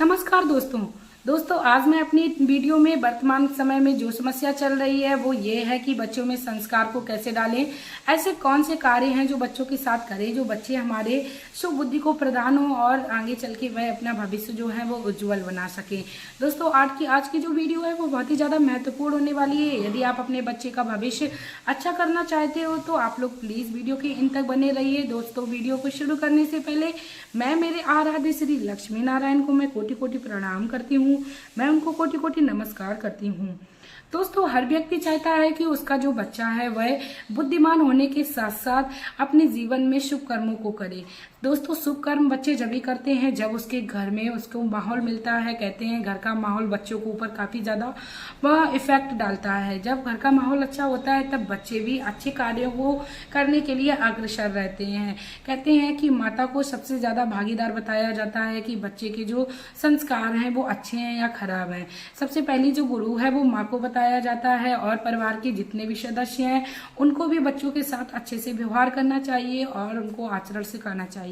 नमस्कार दोस्तों आज मैं अपनी वीडियो में वर्तमान समय में जो समस्या चल रही है वो ये है कि बच्चों में संस्कार को कैसे डालें। ऐसे कौन से कार्य हैं जो बच्चों के साथ करें जो बच्चे हमारे शुभ बुद्धि को प्रदान हो और आगे चल के वह अपना भविष्य जो है वो उज्जवल बना सके। दोस्तों आज की जो वीडियो है वो बहुत ही ज़्यादा महत्वपूर्ण होने वाली है। यदि आप अपने बच्चे का भविष्य अच्छा करना चाहते हो तो आप लोग प्लीज़ वीडियो के इन तक बने रहिए। दोस्तों वीडियो को शुरू करने से पहले मैं मेरे आराध्य श्री लक्ष्मी नारायण को मैं कोटि कोटि प्रणाम करती हूँ। मैं उनको कोटि कोटि नमस्कार करती हूँ। दोस्तों हर व्यक्ति चाहता है कि उसका जो बच्चा है वह बुद्धिमान होने के साथ साथ अपने जीवन में शुभ कर्मों को करे। दोस्तों शुभ कर्म बच्चे जब ही करते हैं जब उसके घर में उसको माहौल मिलता है। कहते हैं घर का माहौल बच्चों के ऊपर काफी ज्यादा वह इफेक्ट डालता है। जब घर का माहौल अच्छा होता है तब बच्चे भी अच्छे कार्यों को करने के लिए अग्रसर रहते हैं। कहते हैं कि माता को सबसे ज्यादा भागीदार बताया जाता है कि बच्चे के जो संस्कार हैं वो अच्छे हैं या खराब हैं। सबसे पहली जो गुरु है वो माँ को बताया जाता है और परिवार के जितने भी सदस्य हैं उनको भी बच्चों के साथ अच्छे से व्यवहार करना चाहिए और उनको आचरण सिखाना चाहिए।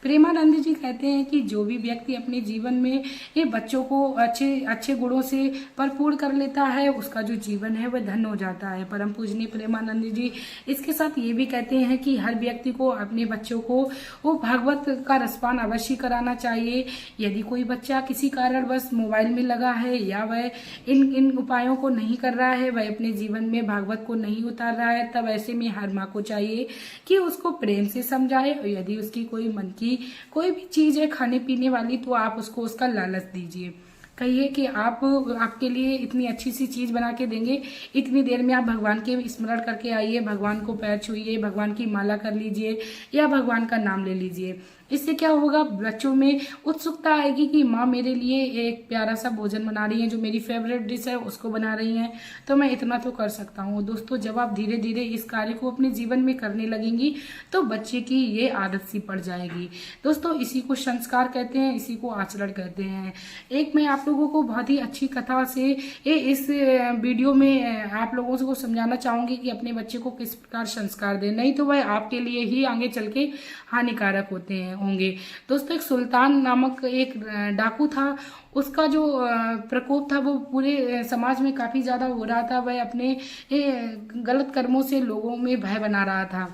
प्रेमानंद जी कहते हैं कि जो भी व्यक्ति अपने जीवन में ये बच्चों को अच्छे गुणों से भरपूर कर लेता है उसका जो जीवन है वह धन्य हो जाता है। परम पूजनीय प्रेमानंद जी इसके साथ ये भी कहते हैं कि हर व्यक्ति को अपने बच्चों को वो भागवत का रसपान अवश्य कराना चाहिए। यदि कोई बच्चा किसी कारणवश मोबाइल में लगा है या वह इन उपायों को नहीं कर रहा है, वह अपने जीवन में भागवत को नहीं उतार रहा है, तब ऐसे में हर माँ को चाहिए कि उसको प्रेम से समझाए। और यदि उसकी कोई मन की कोई भी चीज है खाने पीने वाली तो आप उसको उसका लालच दीजिए। कहिए कि आपके लिए इतनी अच्छी सी चीज बना के देंगे, इतनी देर में आप भगवान के स्मरण करके आइए, भगवान को पैर छूइए, भगवान की माला कर लीजिए या भगवान का नाम ले लीजिए। इससे क्या होगा, बच्चों में उत्सुकता आएगी कि माँ मेरे लिए एक प्यारा सा भोजन बना रही है, जो मेरी फेवरेट डिश है उसको बना रही हैं, तो मैं इतना तो कर सकता हूँ। दोस्तों जब आप धीरे धीरे इस कार्य को अपने जीवन में करने लगेंगी तो बच्चे की ये आदत सी पड़ जाएगी। दोस्तों इसी को संस्कार कहते हैं, इसी को आचरण कहते हैं। एक मैं आप लोगों को बहुत ही अच्छी कथा से इस वीडियो में आप लोगों को समझाना चाहूंगी कि अपने बच्चे को किस प्रकार संस्कार दें, नहीं तो वह आपके लिए ही आगे चल के हानिकारक होंगे। दोस्तों एक सुल्तान नामक एक डाकू था, उसका जो प्रकोप था वो पूरे समाज में काफी ज्यादा हो रहा था। वह अपने गलत कर्मों से लोगों में भय बना रहा था।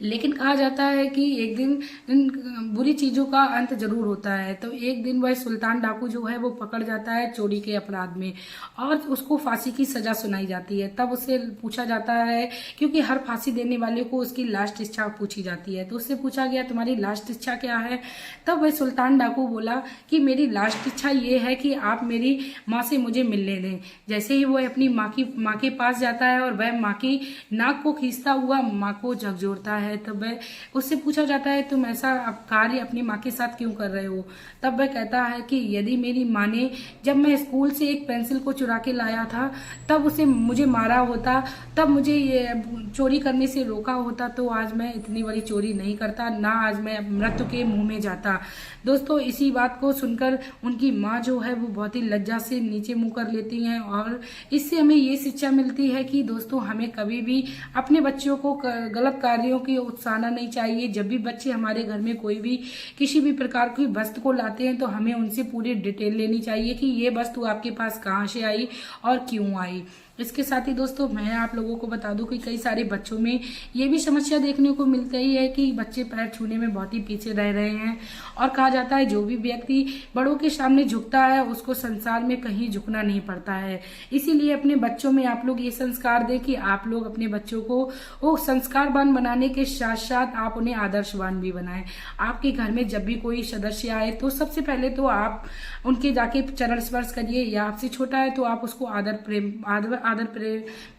लेकिन कहा जाता है कि एक दिन इन बुरी चीजों का अंत जरूर होता है। तो एक दिन वह सुल्तान डाकू जो है वो पकड़ जाता है चोरी के अपराध में और उसको फांसी की सजा सुनाई जाती है। तब उससे पूछा जाता है, क्योंकि हर फांसी देने वाले को उसकी लास्ट इच्छा पूछी जाती है, तो उससे पूछा गया तुम्हारी लास्ट इच्छा क्या है। तब वह सुल्तान डाकू बोला कि मेरी लास्ट इच्छा ये है कि आप मेरी माँ से मुझे मिलने दें। जैसे ही वह अपनी माँ के पास जाता है और वह माँ की नाक को खींचता हुआ माँ को झकझोरता है, तब वह उससे पूछा जाता है तुम ऐसा कार्य अपनी माँ के साथ क्यों कर रहे हो। तब वह कहता है कि यदि मेरी माँ ने जब मैं स्कूल से एक पेंसिल को चुरा के लाया था तब उसे मुझे मारा होता, तब मुझे ये चोरी करने से रोका होता, तो आज मैं इतनी बड़ी चोरी नहीं करता, ना आज मैं मृत्यु के मुंह में जाता। दोस्तों इसी बात को सुनकर उनकी माँ जो है वो बहुत ही लज्जा से नीचे मुंह कर लेती हैं और इससे हमें ये शिक्षा मिलती है कि दोस्तों हमें कभी भी अपने बच्चों को गलत कार्यों की उत्साहना नहीं चाहिए। जब भी बच्चे हमारे घर में कोई भी किसी भी प्रकार की वस्तु को लाते हैं तो हमें उनसे पूरी डिटेल लेनी चाहिए कि ये वस्तु आपके पास कहाँ से आई और क्यों आई। इसके साथ ही दोस्तों मैं आप लोगों को बता दूं कि कई सारे बच्चों में ये भी समस्या देखने को मिलती ही है कि बच्चे पैर छूने में बहुत ही पीछे रह रहे हैं और कहा जाता है जो भी व्यक्ति बड़ों के सामने झुकता है उसको संसार में कहीं झुकना नहीं पड़ता है। इसीलिए अपने बच्चों में आप लोग ये संस्कार दें कि आप लोग अपने बच्चों को वो संस्कारवान बनाने के साथ साथ आप उन्हें आदर्शवान भी बनाएं। आपके घर में जब भी कोई सदस्य आए तो सबसे पहले तो आप उनके जाके चरण स्पर्श करिए, या आपसे छोटा है तो आप उसको आदर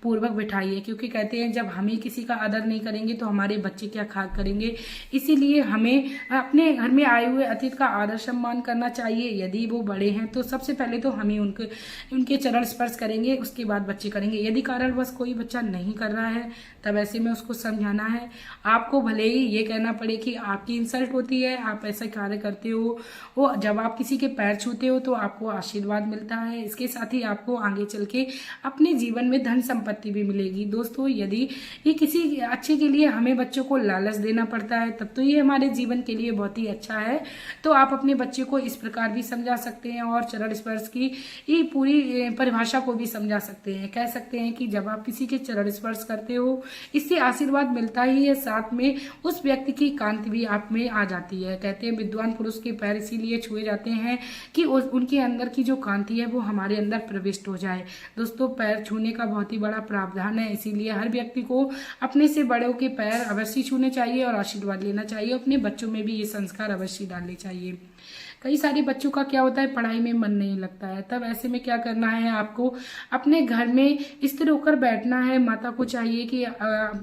पूर्वक बिठाइए, क्योंकि कहते हैं जब हमें किसी का आदर नहीं करेंगे तो हमारे बच्चे क्या खा करेंगे। इसीलिए हमें अपने घर में आए हुए अतिथि का आदर सम्मान करना चाहिए। यदि वो बड़े हैं तो सबसे पहले तो हमें उनके चरण स्पर्श करेंगे, उसके बाद बच्चे करेंगे। यदि कारणवश कोई बच्चा नहीं कर रहा है तब ऐसे में उसको समझाना है। आपको भले ही ये कहना पड़े कि आपकी इंसल्ट होती है, आप ऐसा कार्य करते हो, वो जब आप किसी के पैर छूते हो तो आपको आशीर्वाद मिलता है। इसके साथ ही आपको आगे चल के अपने जीवन में धन संपत्ति भी मिलेगी। दोस्तों यदि ये किसी अच्छे के लिए हमें बच्चों को लालच देना पड़ता है तब तो ये हमारे जीवन के लिए बहुत ही अच्छा है। तो आप अपने बच्चे को इस प्रकार भी समझा सकते हैं और चरण स्पर्श की ये पूरी परिभाषा को भी समझा सकते हैं। कह सकते हैं कि जब आप किसी के चरण स्पर्श करते हो इससे आशीर्वाद मिलता ही है, साथ में उस व्यक्ति की कांति भी आप में आ जाती है। कहते हैं विद्वान पुरुष के पैर इसीलिए छुए जाते हैं कि उनके अंदर की जो कांति है वो हमारे अंदर प्रविष्ट हो जाए। दोस्तों पैर छूने का बहुत ही बड़ा प्रावधान है, इसीलिए हर व्यक्ति को अपने से बड़ों के पैर अवश्य छूने चाहिए और आशीर्वाद लेना चाहिए। अपने बच्चों में भी ये संस्कार अवश्य डालने चाहिए। कई सारे बच्चों का क्या होता है पढ़ाई में मन नहीं लगता है, तब ऐसे में क्या करना है, आपको अपने घर में स्थिर होकर बैठना है। माता को चाहिए कि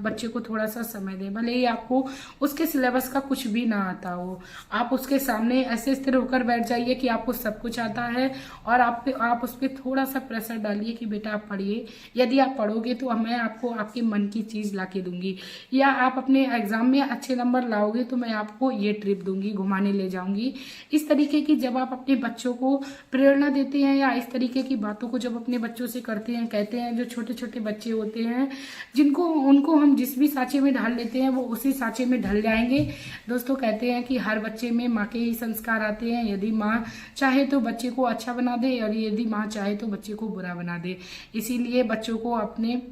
बच्चे को थोड़ा सा समय दे, भले ही आपको उसके सिलेबस का कुछ भी ना आता हो, आप उसके सामने ऐसे स्थिर होकर बैठ जाइए कि आपको सब कुछ आता है और आप उस पर थोड़ा सा प्रेशर डालिए कि बेटा आप पढ़िए। यदि आप पढ़ोगे तो मैं आपको आपके मन की चीज ला के दूंगी, या आप अपने एग्जाम में अच्छे नंबर लाओगे तो मैं आपको ये ट्रिप दूंगी, घुमाने ले जाऊंगी। इस तरीके की जब आप अपने बच्चों को प्रेरणा देते हैं या इस तरीके की बातों को जब अपने बच्चों से करते हैं, कहते हैं जो छोटे छोटे बच्चे होते हैं उनको हम जिस भी सांचे में ढाल लेते हैं वो उसी सांचे में ढल जाएंगे। दोस्तों कहते हैं कि हर बच्चे में माँ के ही संस्कार आते हैं। यदि माँ चाहे तो बच्चे को अच्छा बना दे और यदि माँ चाहे तो बच्चे को बुरा बना दे। इसीलिए बच्चों को अपने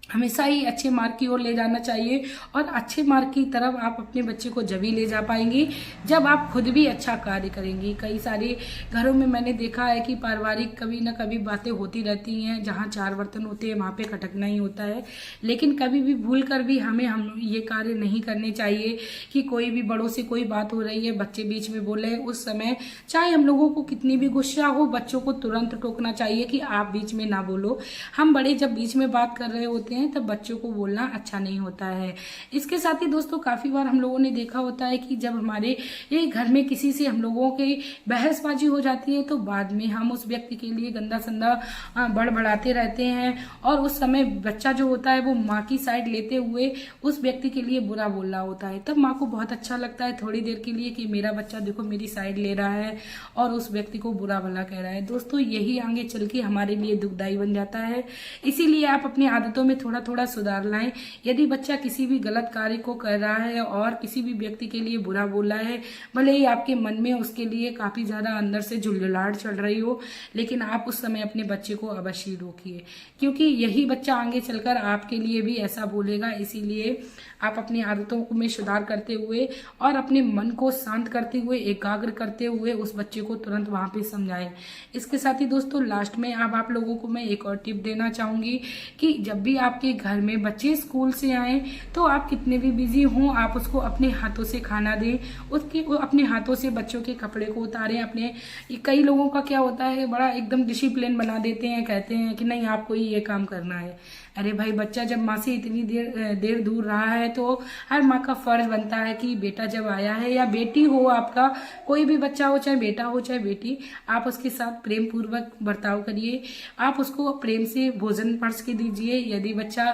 हमेशा ही अच्छे मार्ग की ओर ले जाना चाहिए और अच्छे मार्ग की तरफ आप अपने बच्चे को जब ही ले जा पाएंगी जब आप खुद भी अच्छा कार्य करेंगी। कई सारे घरों में मैंने देखा है कि पारिवारिक कभी ना कभी बातें होती रहती हैं, जहाँ चार बर्तन होते हैं वहाँ पे खटकना ही होता है। लेकिन कभी भी भूल कर भी हम ये कार्य नहीं करने चाहिए कि कोई भी बड़ों से कोई बात हो रही है, बच्चे बीच में बोले, उस समय चाहे हम लोगों को कितनी भी गुस्सा हो बच्चों को तुरंत टोकना चाहिए कि आप बीच में ना बोलो। हम बड़े जब बीच में बात कर रहे होते हैं तब बच्चों को बोलना अच्छा नहीं होता है। इसके साथ ही दोस्तों काफी बार हम लोगों ने देखा होता है कि जब हमारे ये घर में किसी से हम लोगों की बहसबाजी हो जाती है तो बाद में हम उस व्यक्ति के लिए गंदा संदा बड़बड़ाते रहते हैं और उस समय बच्चा जो होता है वो माँ की साइड लेते हुए उस व्यक्ति के लिए बुरा बोल रहा होता है। तब माँ को बहुत अच्छा लगता है थोड़ी देर के लिए कि मेरा बच्चा देखो मेरी साइड ले रहा है और उस व्यक्ति को बुरा भला कह रहा है। दोस्तों यही आगे चल के हमारे लिए दुखदायी बन जाता है। इसीलिए आप अपनी आदतों में थोड़ा थोड़ा सुधार लाएं। यदि बच्चा किसी भी गलत कार्य को कर रहा है और किसी भी व्यक्ति के लिए बुरा बोल रहा है, भले ही आपके मन में उसके लिए काफी ज्यादा अंदर से झुलझुलाहट चल रही हो, लेकिन आप उस समय अपने बच्चे को अवश्य रोकिए, क्योंकि यही बच्चा आगे चलकर आपके लिए भी ऐसा बोलेगा। इसीलिए आप अपनी आदतों में सुधार करते हुए और अपने मन को शांत करते हुए, एकाग्र करते हुए उस बच्चे को तुरंत वहां पे समझाएं। इसके साथ ही दोस्तों लास्ट में अब आप लोगों को मैं एक और टिप देना चाहूंगी कि जब भी आपके घर में बच्चे स्कूल से आए तो आप कितने भी बिजी हों, आप उसको अपने हाथों से खाना दें, अपने हाथों से बच्चों के कपड़े को उतारें। अपने कई लोगों का क्या होता है बड़ा एकदम डिसिप्लिन बना देते हैं, कहते हैं कि नहीं आपको ही ये काम करना है। अरे भाई बच्चा जब माँ से इतनी देर दूर रहा है तो हर माँ का फर्ज बनता है कि बेटा जब आया है, या बेटी हो, आपका कोई भी बच्चा हो, चाहे बेटा हो चाहे बेटी, आप उसके साथ प्रेम पूर्वक बर्ताव करिए। आप उसको प्रेम से भोजन परस के दीजिए। यदि बच्चा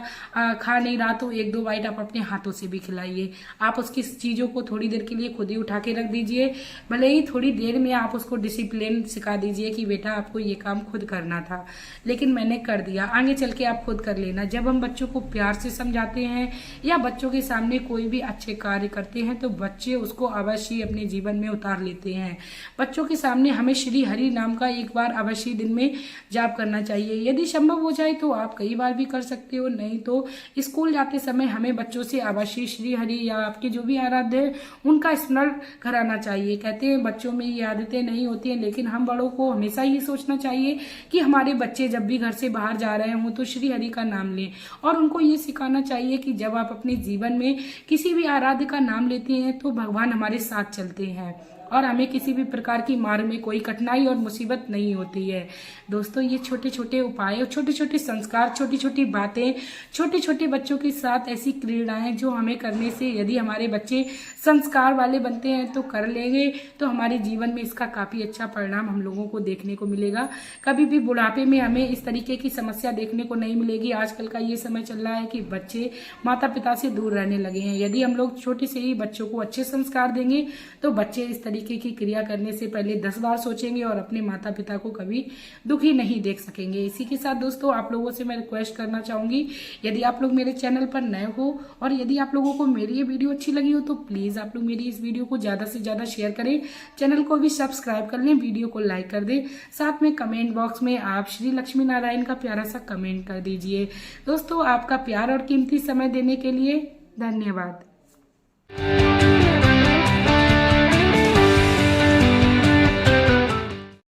खा नहीं रहा तो एक दो बाइट आप अपने हाथों से भी खिलाइए। आप उसकी चीजों को थोड़ी देर के लिए खुद ही उठा के रख दीजिए, भले ही थोड़ी देर में आप उसको डिसिप्लिन सिखा दीजिए कि बेटा आपको ये काम खुद करना था लेकिन मैंने कर दिया, आगे चल के आप खुद कर लेना। जब हम बच्चों को प्यार से समझाते हैं या बच्चों के सामने कोई भी अच्छे कार्य करते हैं तो बच्चे उसको अवश्य अपने जीवन में उतार लेते हैं। बच्चों के सामने हमें श्री हरि नाम का एक बार अवश्य दिन में जाप करना चाहिए। यदि संभव हो जाए तो आप कई बार भी कर सकते हो, नहीं तो स्कूल जाते समय हमें बच्चों से अवश्य श्री हरि या आपके जो भी आराध्य है उनका स्मरण कराना चाहिए। कहते हैं बच्चों में ये आदतें नहीं होती हैं, लेकिन हम बड़ों को हमेशा ये सोचना चाहिए कि हमारे बच्चे जब भी घर से बाहर जा रहे हों तो श्री हरि का नाम लें, और उनको ये सिखाना चाहिए कि जब आप अपने जीवन में किसी भी आराध्य का नाम लेते हैं तो भगवान हमारे साथ चलते हैं और हमें किसी भी प्रकार की मार्ग में कोई कठिनाई और मुसीबत नहीं होती है। दोस्तों ये छोटे छोटे उपाय और छोटे छोटे संस्कार, छोटी छोटी बातें, छोटे छोटे बच्चों के साथ ऐसी क्रीड़ाएं जो हमें करने से यदि हमारे बच्चे संस्कार वाले बनते हैं तो कर लेंगे तो हमारे जीवन में इसका काफी अच्छा परिणाम हम लोगों को देखने को मिलेगा। कभी भी बुढ़ापे में हमें इस तरीके की समस्या देखने को नहीं मिलेगी। आजकल का ये समय चल रहा है कि बच्चे माता पिता से दूर रहने लगे हैं। यदि हम लोग छोटे से ही बच्चों को अच्छे संस्कार देंगे तो बच्चे इस तरीके तरीके की क्रिया करने से पहले 10 बार सोचेंगे और अपने माता पिता को कभी दुखी नहीं देख सकेंगे। इसी के साथ दोस्तों आप लोगों से मैं रिक्वेस्ट करना चाहूंगी, यदि आप लोग मेरे चैनल पर नए हो और यदि आप लोगों को मेरी ये वीडियो अच्छी लगी हो तो प्लीज आप लोग मेरी इस वीडियो को ज्यादा से ज्यादा शेयर करें, चैनल को भी सब्सक्राइब कर लें, वीडियो को लाइक कर दें, साथ में कमेंट बॉक्स में आप श्री लक्ष्मी नारायण का प्यारा सा कमेंट कर दीजिए। दोस्तों आपका प्यार और कीमती समय देने के लिए धन्यवाद।